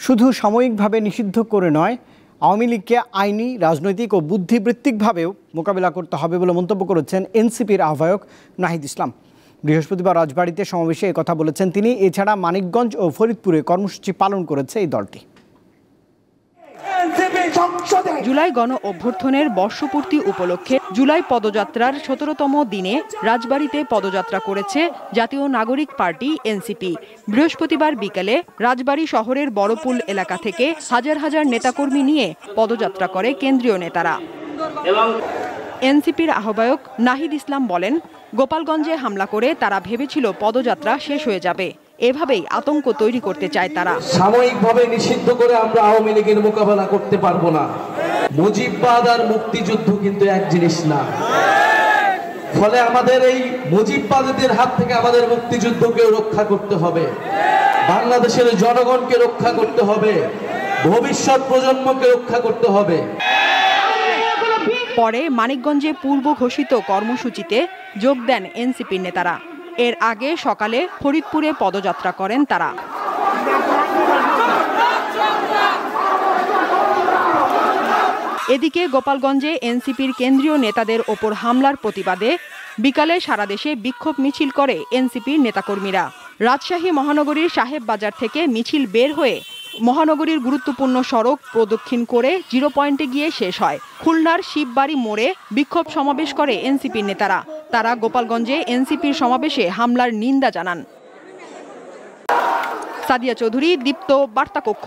শুধু সাময়িকভাবে নিষিদ্ধ করে নয়, আওয়ামী লীগকে আইনি, রাজনৈতিক ও বুদ্ধিবৃত্তিকভাবেও মোকাবিলা করতে হবে বলে মন্তব্য করেছেন এনসিপির আহ্বায়ক নাহিদ ইসলাম। বৃহস্পতিবার রাজবাড়ীতে সমাবেশে একথা বলেছেন তিনি। এছাড়া মানিকগঞ্জ ও ফরিদপুরে কর্মসূচি পালন করেছে এই দলটি। জুলাই গণ অভ্যুত্থানের বর্ষপূর্তি উপলক্ষে জুলাই পদযাত্রার ১৭তম দিনে রাজবাড়ীতে পদযাত্রা করেছে জাতীয় নাগরিক পার্টি এনসিপি। বৃহস্পতিবার বিকেলে রাজবাড়ী শহরের বড়পুল এলাকা থেকে হাজার হাজার নেতাকর্মী নিয়ে পদযাত্রা করে কেন্দ্রীয় নেতারা। এনসিপির আহ্বায়ক নাহিদ ইসলাম বলেন, গোপালগঞ্জে হামলা করে তারা ভেবেছিল পদযাত্রা শেষ হয়ে যাবে। এভাবেই আতঙ্ক তৈরি করতে চায় তারা। সাময়িকভাবে নিষিদ্ধ করে আমরা আওয়ামী লীগের মোকাবেলা করতে পারবো না। মুজিববাদ আর মুক্তিযুদ্ধ কিন্তু এক জিনিস না। ফলে আমাদের এই মুজিববাদীদের হাত থেকে আমাদের মুক্তিযুদ্ধকে রক্ষা করতে হবে, বাংলাদেশের জনগণকে রক্ষা করতে হবে, ভবিষ্যৎ প্রজন্মকে রক্ষা করতে হবে। পরে মানিকগঞ্জে পূর্ব ঘোষিত কর্মসূচিতে যোগ দেন এনসিপির নেতারা। এর আগে সকালে ফরিদপুরে পদযাত্রা করেন তারা। এদিকে গোপালগঞ্জে এনসিপির কেন্দ্রীয় নেতাদের ওপর হামলার প্রতিবাদে বিকালে সারা দেশে বিক্ষোভ মিছিল করে এনসিপির নেতাকর্মীরা। রাজশাহী মহানগরীর সাহেব বাজার থেকে মিছিল বের হয়ে মহানগরীর গুরুত্বপূর্ণ সড়ক প্রদক্ষিণ করে জিরো পয়েন্টে গিয়ে শেষ হয়। খুলনার শিববাড়ি মোড়ে বিক্ষোভ সমাবেশ করে এনসিপির নেতারা। তারা গোপালগঞ্জে এনসিপির সমাবেশে হামলার নিন্দা জানান। সাদিয়া চৌধুরী, দীপ্ত, বার্তা কক্ষ।